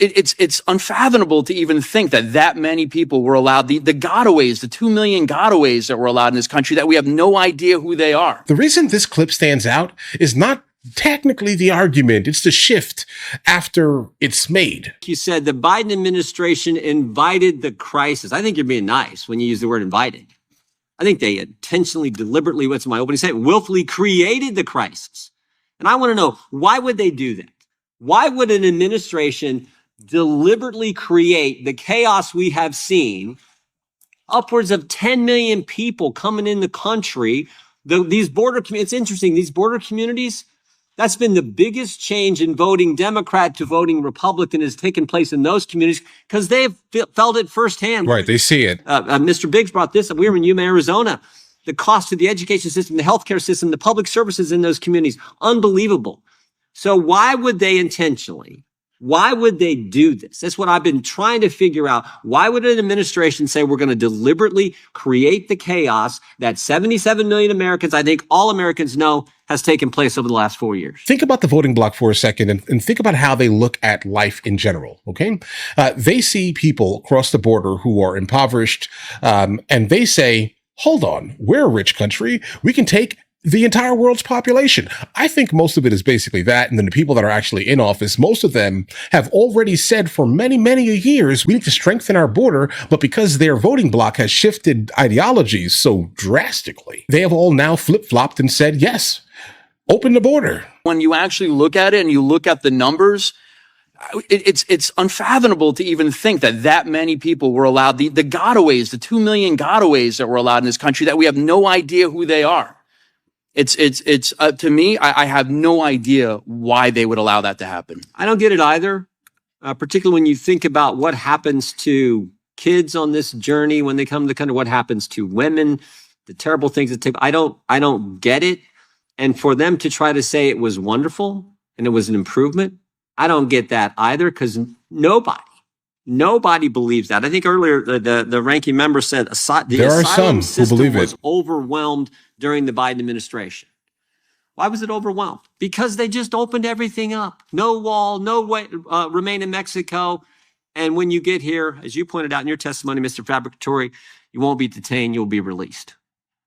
It's unfathomable to even think that that many people were allowed, the gotaways, the 2 million gotaways that were allowed in this country, that we have no idea who they are. The reason this clip stands out is not technically the argument, it's the shift after it's made. You said the Biden administration invited the crisis. I think you're being nice when you use the word invited. I think they intentionally, deliberately, what's my opening statement, willfully created the crisis. And I want to know, why would they do that? Why would an administration deliberately create the chaos we have seen? Upwards of 10 million people coming in the country. These border communities, it's interesting, these border communities, that's been the biggest change in voting Democrat to voting Republican has taken place in those communities because they've felt it firsthand. Right, they see it. Mr. Biggs brought this up. We were in Yuma, Arizona. The cost of the education system, the healthcare system, the public services in those communities, unbelievable. So why would they intentionally? Why would they do this? That's what I've been trying to figure out. Why would an administration say we're going to deliberately create the chaos that 77 million Americans, I think all Americans know, has taken place over the last 4 years? Think about the voting bloc for a second and think about how they look at life in general, okay? They see people across the border who are impoverished, and they say, hold on, we're a rich country. We can take the entire world's population. I think most of it is basically that. And then the people that are actually in office, most of them have already said for many, many years, we need to strengthen our border. But because their voting bloc has shifted ideologies so drastically, they have all now flip-flopped and said, yes, open the border. When you actually look at it and you look at the numbers, it's unfathomable to even think that that many people were allowed, the gotaways, the 2 million gotaways that were allowed in this country, that we have no idea who they are. It's to me, I have no idea why they would allow that to happen. I don't get it either, particularly when you think about what happens to kids on this journey when they come to the country, what happens to women, the terrible things that take. I don't get it. And for them to try to say it was wonderful and it was an improvement, I don't get that either, because nobody believes that. I think earlier the ranking member said there are some who believe it was overwhelmed during the Biden administration. Why was it overwhelmed? Because they just opened everything up. No wall, no way, remain in Mexico. And when you get here, as you pointed out in your testimony, Mr. Fabricatore, you won't be detained, you'll be released.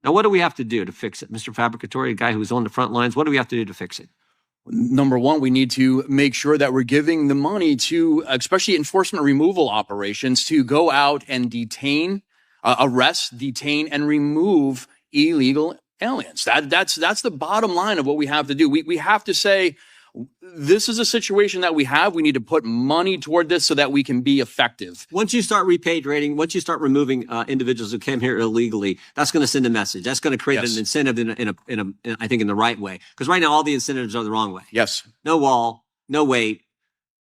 Now, what do we have to do to fix it? Mr. Fabricatore, a guy who's on the front lines, what do we have to do to fix it? Number one, we need to make sure that we're giving the money to, especially enforcement removal operations, to go out and detain, arrest, detain, and remove illegal aliens. That's the bottom line of what we have to do. We have to say, this is a situation that we have. We need to put money toward this so that we can be effective. Once you start repatriating, once you start removing individuals who came here illegally, that's going to send a message. That's going to create an incentive I think in the right way. Because right now all the incentives are the wrong way. Yes. No wall, no wait,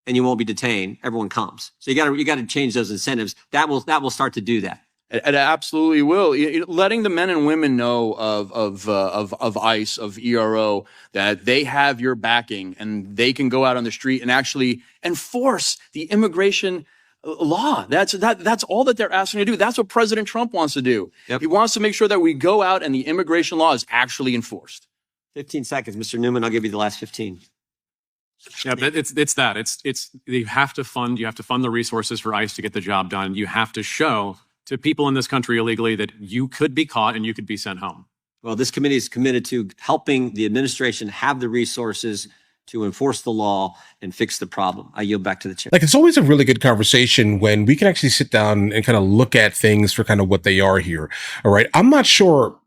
and you won't be detained. Everyone comes. So you got to change those incentives. That will start to do that. It absolutely will. Letting the men and women know of ICE, of ERO, that they have your backing and they can go out on the street and actually enforce the immigration law. That's all that they're asking to do. That's what President Trump wants to do. Yep. He wants to make sure that we go out and the immigration law is actually enforced. 15 seconds, Mr. Newman. I'll give you the last 15. Yeah, but it's you have to fund the resources for ICE to get the job done. You have to show to people in this country illegally that you could be caught and you could be sent home. Well, this committee is committed to helping the administration have the resources to enforce the law and fix the problem. I yield back to the chair. Like, it's always a really good conversation when we can actually sit down and kind of look at things for kind of what they are here. All right. I'm not sure.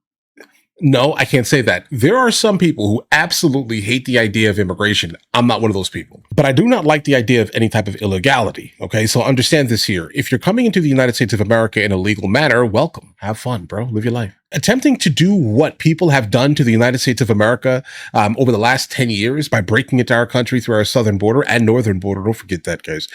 No, I can't say that. There are some people who absolutely hate the idea of immigration. I'm not one of those people. But I do not like the idea of any type of illegality. Okay, so understand this here. If you're coming into the United States of America in a legal manner, welcome. Have fun, bro. Live your life. Attempting to do what people have done to the United States of America over the last 10 years by breaking into our country through our southern border and northern border. Don't forget that, guys.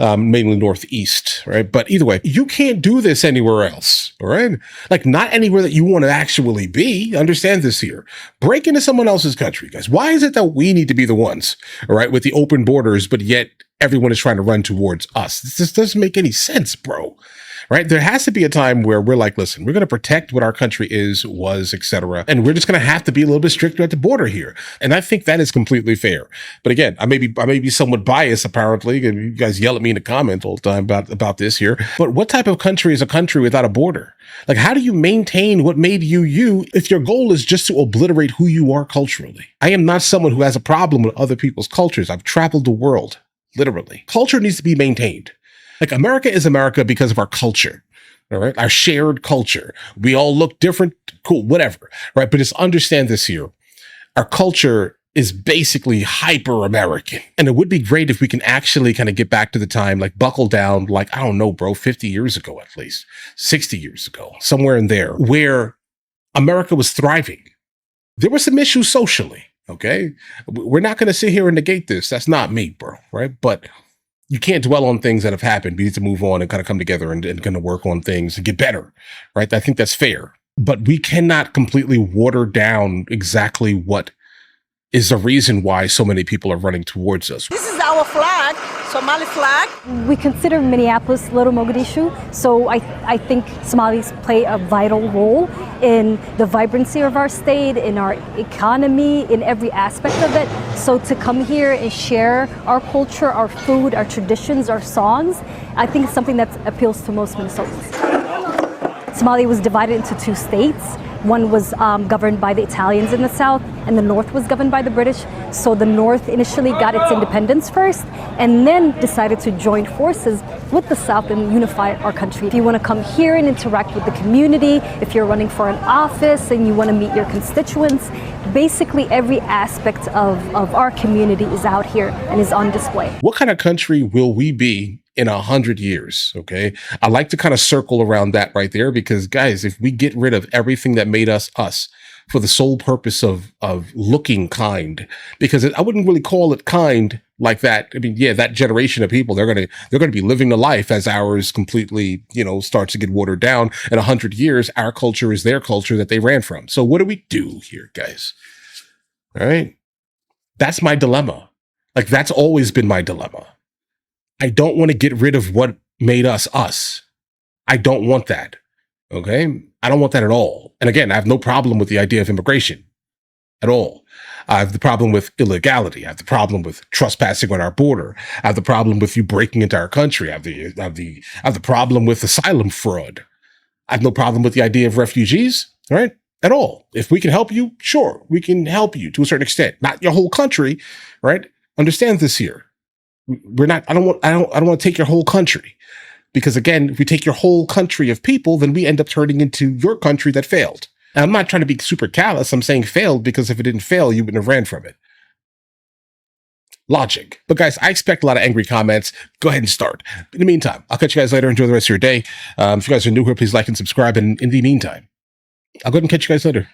Mainly northeast, right? But either way, you can't do this anywhere else, all right? Like, not anywhere that you want to actually be. Understand this here. Break into someone else's country, guys. Why is it that we need to be the ones, all right, with the open borders, but yet everyone is trying to run towards us? This doesn't make any sense, bro. right? There has to be a time where we're like, listen, we're going to protect what our country is, was, etc., and we're just going to have to be a little bit stricter at the border here. And I think that is completely fair. But again, I may be somewhat biased, apparently, and you guys yell at me in the comments all the time about this here. But what type of country is a country without a border? Like, how do you maintain what made you you if your goal is just to obliterate who you are culturally? I am not someone who has a problem with other people's cultures. I've traveled the world, literally. Culture needs to be maintained. Like, America is America because of our culture, all right? Our shared culture. We all look different, cool, whatever, right? But just understand this here. Our culture is basically hyper-American. And it would be great if we can actually kind of get back to the time, like buckle down, like, I don't know, bro, 50 years ago at least, 60 years ago, somewhere in there, where America was thriving. There were some issues socially, okay? We're not going to sit here and negate this. That's not me, bro, right? But you can't dwell on things that have happened. We need to move on and kind of come together and kind of work on things and get better, right? I think that's fair. But we cannot completely water down exactly what is the reason why so many people are running towards us. This is our flag, Somali flag. We consider Minneapolis Little Mogadishu, so I think Somalis play a vital role in the vibrancy of our state, in our economy, in every aspect of it. So to come here and share our culture, our food, our traditions, our songs, I think it's something that appeals to most Minnesotans. Somalia was divided into two states. One was governed by the Italians in the south, and the north was governed by the British. So the north initially got its independence first, and then decided to join forces with the south and unify our country. If you want to come here and interact with the community, if you're running for an office and you want to meet your constituents, basically every aspect of our community is out here and is on display. What kind of country will we be in 100 years? Okay. I like to kind of circle around that right there, because guys, if we get rid of everything that made us us for the sole purpose of looking kind, because I wouldn't really call it kind like that. I mean, yeah, that generation of people, they're going to be living the life as ours completely, starts to get watered down. In 100 years, our culture is their culture that they ran from. So what do we do here, guys? All right. That's my dilemma. Like, that's always been my dilemma. I don't want to get rid of what made us us. I don't want that. Okay? I don't want that at all. And again, I have no problem with the idea of immigration at all. I have the problem with illegality. I have the problem with trespassing on our border. I have the problem with you breaking into our country. I have the problem with asylum fraud. I have no problem with the idea of refugees, right? At all. If we can help you, sure, we can help you to a certain extent. Not your whole country, right? Understand this here. I don't want to take your whole country, because again, if we take your whole country of people, then we end up turning into your country that failed. And I'm not trying to be super callous. I'm saying failed because if it didn't fail, you wouldn't have ran from it. Logic. But guys, I expect a lot of angry comments. Go ahead and start. In the meantime, I'll catch you guys later. Enjoy the rest of your day. If you guys are new here, please like and subscribe. And in the meantime, I'll go ahead and catch you guys later.